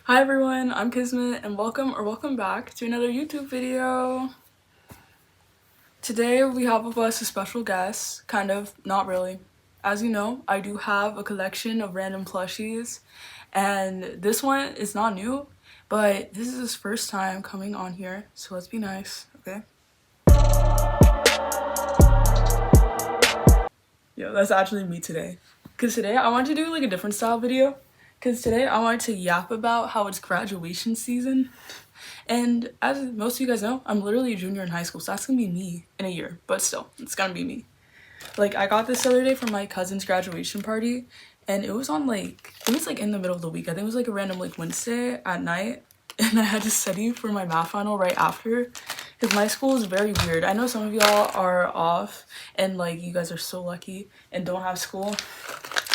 Hi everyone, I'm Kismet and welcome back to another YouTube video. Today we have with us a special guest, kind of, not really. As you know, I do have a collection of random plushies and this one is not new, but this is his first time coming on here, so let's be nice, okay? Yo, that's actually me today. Cause today I wanted to do like a different style video. Cause today I wanted to yap about how it's graduation season. And as most of you guys know, I'm literally a junior in high school, so that's gonna be me in a year. But still, it's gonna be me. Like I got this the other day from my cousin's graduation party, and it was in the middle of the week. I think it was like a random like Wednesday at night, and I had to study for my math final right after. Because my school is very weird. I know some of y'all are off and like you guys are so lucky and don't have school.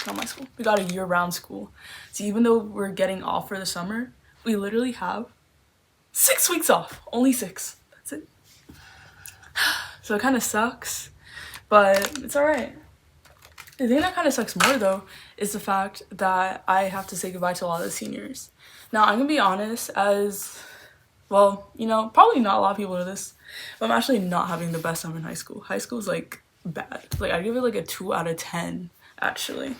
Not my school. We got a year-round school. So even though we're getting off for the summer, we literally have 6 weeks off. Only 6. That's it. So it kind of sucks, but it's alright. The thing that kind of sucks more though is the fact that I have to say goodbye to a lot of the seniors. Now I'm gonna be honest, as well, you know, probably not a lot of people know this, but I'm actually not having the best time in high school. High school is like bad. Like I give it like a 2 out of 10 actually.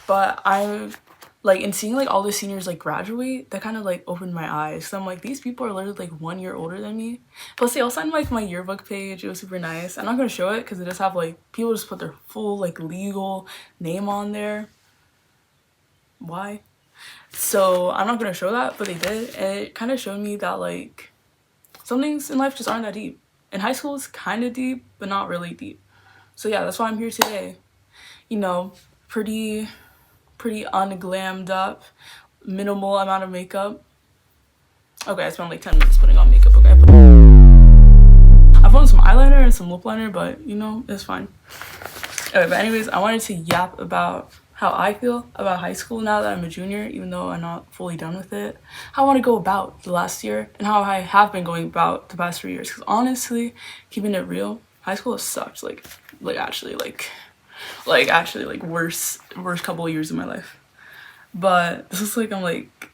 But I'm like, in seeing like all the seniors like graduate, that kind of like opened my eyes. So I'm like, these people are literally like 1 year older than me. Plus they all signed like my yearbook page. It was super nice. I'm not gonna show it because it does have like people just put their full like legal name on there. Why? So I'm not gonna show that, but they did, and it kind of showed me that like some things in life just aren't that deep. In high school it's kind of deep, but not really deep. So yeah, that's why I'm here today. You know, pretty unglammed up, minimal amount of makeup. Okay, I spent like 10 minutes putting on makeup. Okay, I put on some eyeliner and some lip liner, but you know, it's fine. Okay, but anyways, I wanted to yap about how I feel about high school now that I'm a junior, even though I'm not fully done with it. How I want to go about the last year and how I have been going about the past 3 years. Because honestly, keeping it real, high school has sucked. Actually, like worst couple of years of my life. But this is like I'm like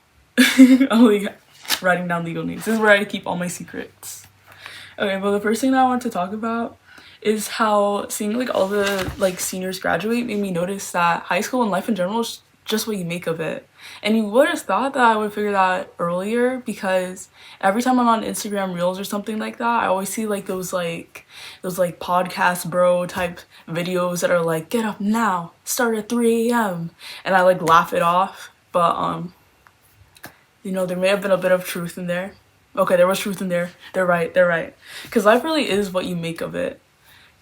I'm like writing down legal names. This is where I keep all my secrets. Okay, but the first thing that I want to talk about is how seeing like all the like seniors graduate made me notice that high school and life in general is just what you make of it. And you would have thought that I would figure that earlier, because every time I'm on Instagram Reels or something like that, I always see like those podcast bro type videos that are like, get up now, start at 3 a.m. and I like laugh it off. But you know, there may have been a bit of truth in there. Okay, there was truth in there. They're right. Because life really is what you make of it.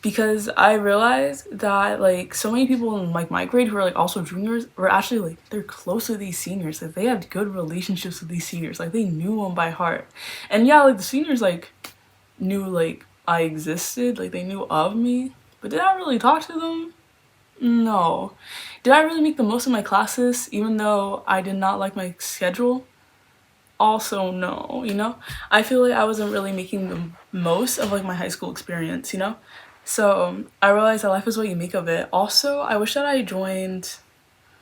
Because I realized that like so many people in like my grade who are like also juniors were actually like they're close to these seniors. Like they had good relationships with these seniors. Like they knew them by heart. And yeah, like the seniors like knew like I existed. Like they knew of me. But did I really talk to them? No. Did I really make the most of my classes even though I did not like my schedule? Also no, you know. I feel like I wasn't really making the most of like my high school experience, you know. So I realized that life is what you make of it. Also, I wish that I joined.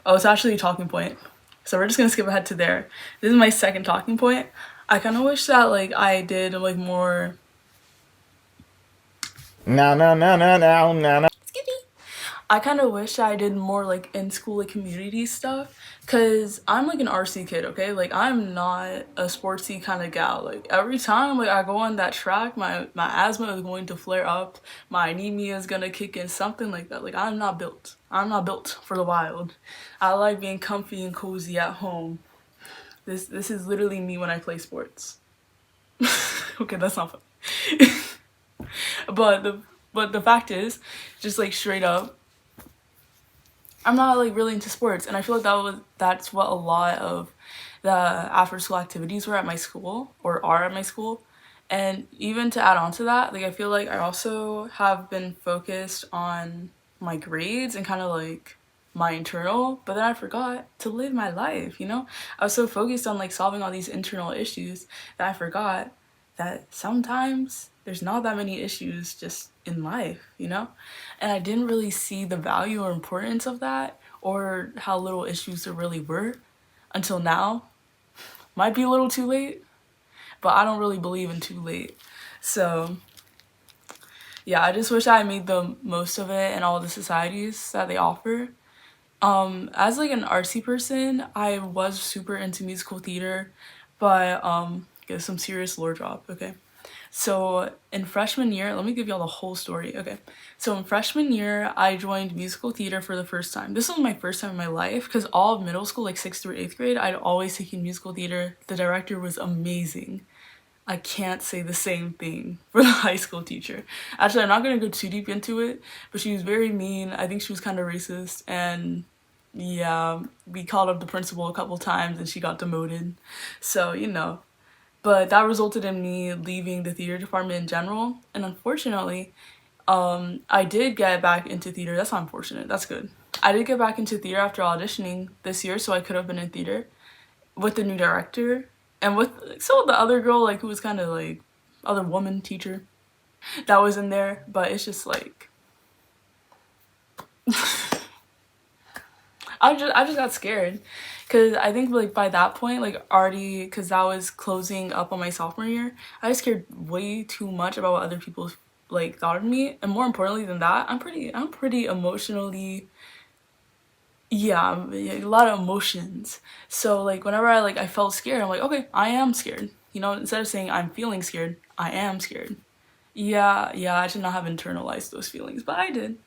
Oh, it's actually a talking point, so we're just gonna skip ahead to there. This is my second talking point. I kind of wish that like I did like more. No. I kind of wish I did more like in school like community stuff, because I'm like an RC kid, okay? Like I'm not a sportsy kind of gal. Like every time like I go on that track, my asthma is going to flare up, my anemia is gonna kick in, something like that. Like I'm not built. I'm not built for the wild. I like being comfy and cozy at home. This is literally me when I play sports. Okay, that's not fun. But the fact is, just like straight up, I'm not like really into sports, and I feel like that's what a lot of the after school activities were at my school or are at my school. And even to add on to that, like I feel like I also have been focused on my grades and kind of like my internal, but then I forgot to live my life, you know? I was so focused on like solving all these internal issues that I forgot that sometimes there's not that many issues just in life, you know? And I didn't really see the value or importance of that or how little issues there really were until now. Might be a little too late, but I don't really believe in too late. So yeah, I just wish I made the most of it and all the societies that they offer. As like an artsy person, I was super into musical theater, but get some serious lore drop, okay? So in freshman year, let me give y'all the whole story, okay? So in freshman year, I joined musical theater for the first time. This was my first time in my life because all of middle school, like 6th through 8th grade, I'd always taken musical theater. The director was amazing. I can't say the same thing for the high school teacher. Actually, I'm not gonna go too deep into it, but she was very mean. I think she was kind of racist, and yeah, we called up the principal a couple times and she got demoted. So, you know, but that resulted in me leaving the theater department in general. And unfortunately, I did get back into theater. That's not unfortunate, that's good. I did get back into theater after auditioning this year, so I could have been in theater with the new director and with so the other girl, like, who was kind of like other woman teacher that was in there. But it's just like I just got scared because I think like by that point, like already, because that was closing up on my sophomore year, I was scared way too much about what other people like thought of me. And more importantly than that, I'm pretty emotionally, yeah, a lot of emotions. So like whenever I felt scared, I'm like, okay, I am scared, you know, instead of saying I'm feeling scared, I am scared. Yeah, I should not have internalized those feelings, but I did.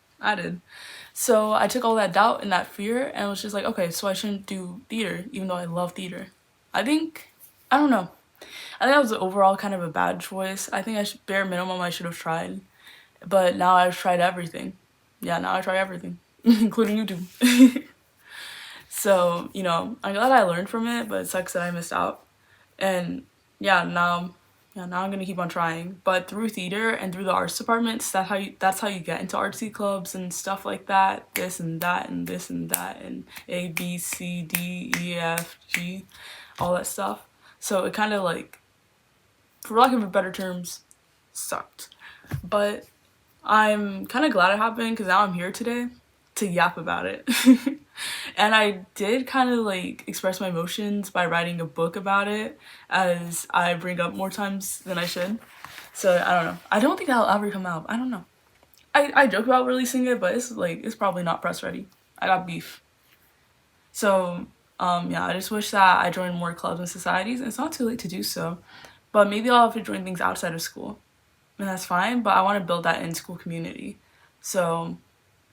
So I took all that doubt and that fear and was just like, okay, so I shouldn't do theater, even though I love theater. I think, I don't know. I think that was overall kind of a bad choice. I think bare minimum, I should have tried. But now I've tried everything. Yeah, now I try everything, including YouTube. So, you know, I'm glad I learned from it, but it sucks that I missed out. And yeah, now I'm gonna keep on trying. But through theater and through the arts departments, that's how you get into artsy clubs and stuff like that. This and that and this and that and A B C D E F G, all that stuff. So it kind of like, for lack of better terms, sucked. But I'm kind of glad it happened because now I'm here today to yap about it. And I did kind of like express my emotions by writing a book about it, as I bring up more times than I should. So I don't know. I don't think that'll ever come out. I don't know. I joke about releasing it, but it's probably not press ready. I got beef. So yeah, I just wish that I joined more clubs and societies. And it's not too late to do so, but maybe I'll have to join things outside of school, and that's fine. But I want to build that in school community. So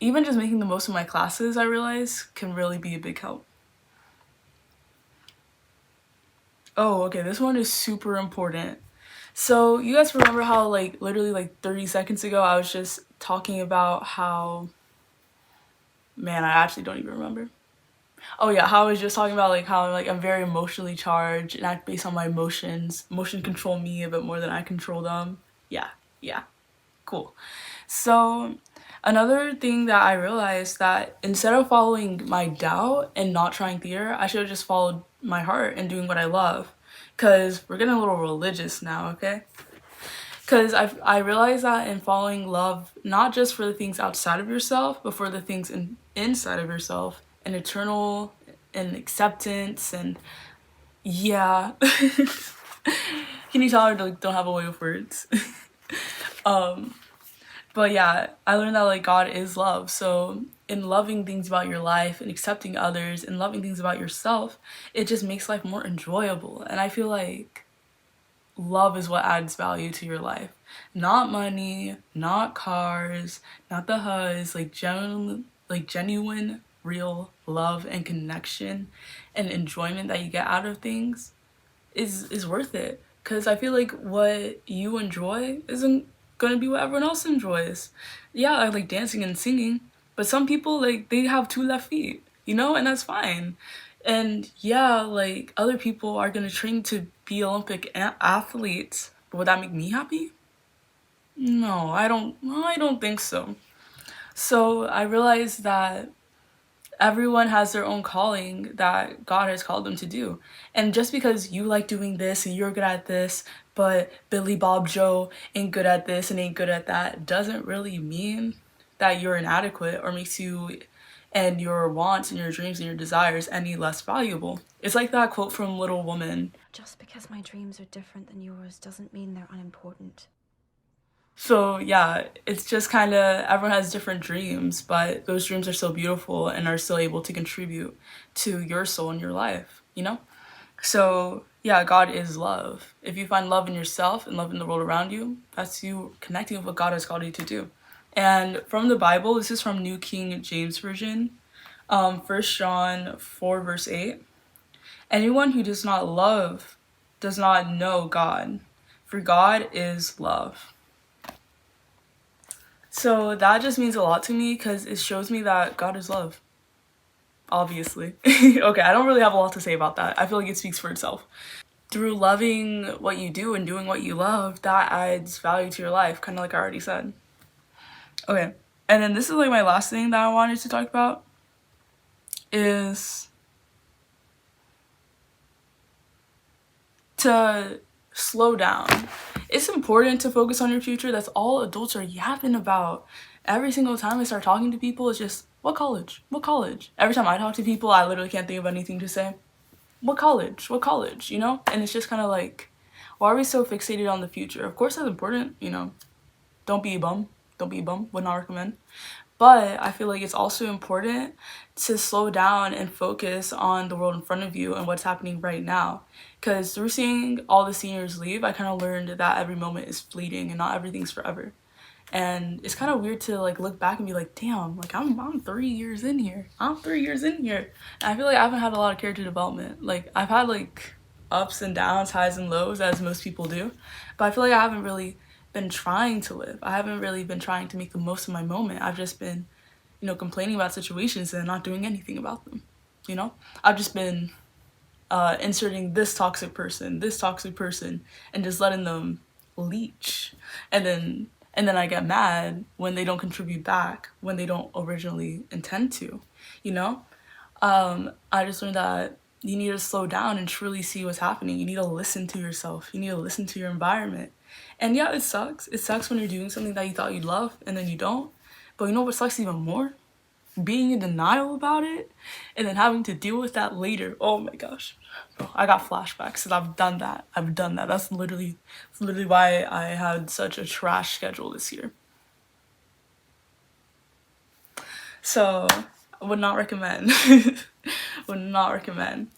even just making the most of my classes, I realize, can really be a big help. Oh, okay, this one is super important. So you guys remember how like literally like 30 seconds ago I was just talking about how, man, I actually don't even remember. Oh yeah, how I was just talking about like how like I'm very emotionally charged and act based on my emotions. Emotion control me a bit more than I control them. Yeah, yeah, cool. So another thing that I realized, that instead of following my doubt and not trying theater, I should have just followed my heart and doing what I love. Cause we're getting a little religious now, okay? Cause I realized that in following love, not just for the things outside of yourself, but for the things inside of yourself, and eternal and acceptance and yeah. Can you tell I like, don't have a way of words? um But yeah, I learned that like God is love. So in loving things about your life and accepting others and loving things about yourself, it just makes life more enjoyable. And I feel like love is what adds value to your life. Not money, not cars, not the huzz, like genuine real love and connection and enjoyment that you get out of things is worth it. Cause I feel like what you enjoy isn't gonna be what everyone else enjoys. Yeah, I like dancing and singing, but some people like they have two left feet, you know, and that's fine. And yeah, like other people are gonna train to be Olympic athletes, but would that make me happy? No, I don't. I don't think so. So I realized that everyone has their own calling that God has called them to do. And just because you like doing this and you're good at this, but Billy Bob Joe ain't good at this and ain't good at that, doesn't really mean that you're inadequate or makes you and your wants and your dreams and your desires any less valuable. It's like that quote from Little Woman. Just because my dreams are different than yours doesn't mean they're unimportant. So yeah, it's just kind of everyone has different dreams, but those dreams are so beautiful and are still able to contribute to your soul and your life, you know? So yeah, God is love. If you find love in yourself and love in the world around you, that's you connecting with what God has called you to do. And from the Bible, this is from New King James Version, 1 John 4 verse 8. Anyone who does not love does not know God, for God is love. So that just means a lot to me because it shows me that God is love. Obviously. Okay, I don't really have a lot to say about that. I feel like it speaks for itself. Through loving what you do and doing what you love, that adds value to your life, kind of like I already said. Okay, and then this is like my last thing that I wanted to talk about is to slow down. It's important to focus on your future. That's all adults are yapping about. Every single time I start talking to people, it's just, what college? What college? Every time I talk to people, I literally can't think of anything to say. What college? What college? You know? And it's just kind of like, why are we so fixated on the future? Of course that's important, you know. Don't be a bum. Don't be a bum. Would not recommend. But I feel like it's also important to slow down and focus on the world in front of you and what's happening right now. Because through seeing all the seniors leave, I kind of learned that every moment is fleeting and not everything's forever. And it's kind of weird to like look back and be like, damn, like I'm 3 years in here. I'm 3 years in here. And I feel like I haven't had a lot of character development. Like I've had like ups and downs, highs and lows, as most people do. But I feel like I haven't really been trying to live. I haven't really been trying to make the most of my moment. I've just been, you know, complaining about situations and not doing anything about them. You know, I've just been inserting this toxic person, and just letting them leech. And then I get mad when they don't contribute back, when they don't originally intend to, you know? I just learned that you need to slow down and truly see what's happening. You need to listen to yourself. You need to listen to your environment. And yeah, it sucks. It sucks when you're doing something that you thought you'd love and then you don't. But you know what sucks even more? Being in denial about it and then having to deal with that later. Oh my gosh. Bro, I got flashbacks because I've done that. That's literally why I had such a trash schedule this year. So I would not recommend. Would not recommend.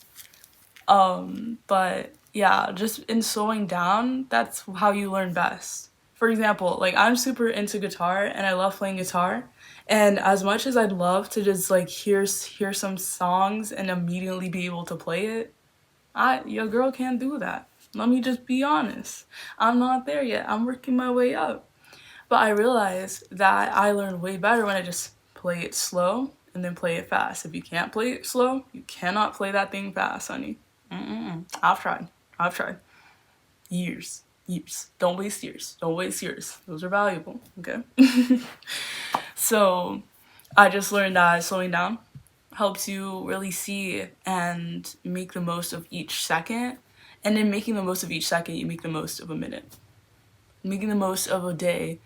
But yeah, just in slowing down, that's how you learn best. For example, like I'm super into guitar and I love playing guitar. And as much as I'd love to just like hear some songs and immediately be able to play it, your girl can't do that. Let me just be honest. I'm not there yet. I'm working my way up. But I realized that I learn way better when I just play it slow and then play it fast. If you can't play it slow, you cannot play that thing fast, honey. I've tried. Years. Don't waste years. Those are valuable, okay? So I just learned that slowing down helps you really see and make the most of each second. And in making the most of each second, you make the most of a minute. Making the most of a day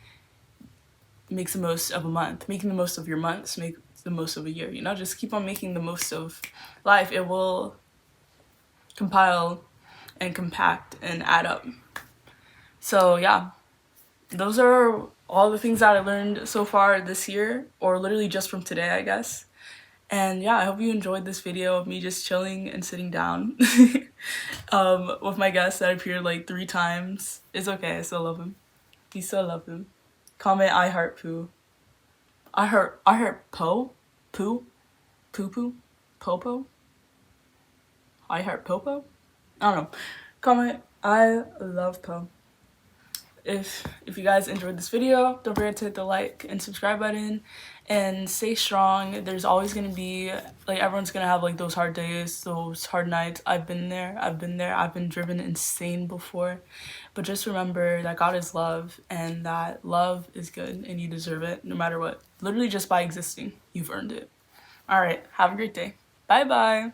makes the most of a month. Making the most of your months makes the most of a year. You know, just keep on making the most of life. It will compile and compact and add up. So yeah, those are all the things that I learned so far this year, or literally just from today, I guess. And yeah, I hope you enjoyed this video of me just chilling and sitting down with my guest that appeared like 3 times. It's okay, I still love him. You still love him. Comment I heart poo. I heart po? Poo? Poo poo? Popo? I heart popo? I don't know. Comment I love po. If you guys enjoyed this video, don't forget to hit the like and subscribe button and stay strong. There's always gonna be, like, everyone's gonna have like those hard days, those hard nights. I've been there. I've been driven insane before. But just remember that God is love and that love is good and you deserve it no matter what. Literally just by existing, you've earned it. All right, have a great day. Bye bye.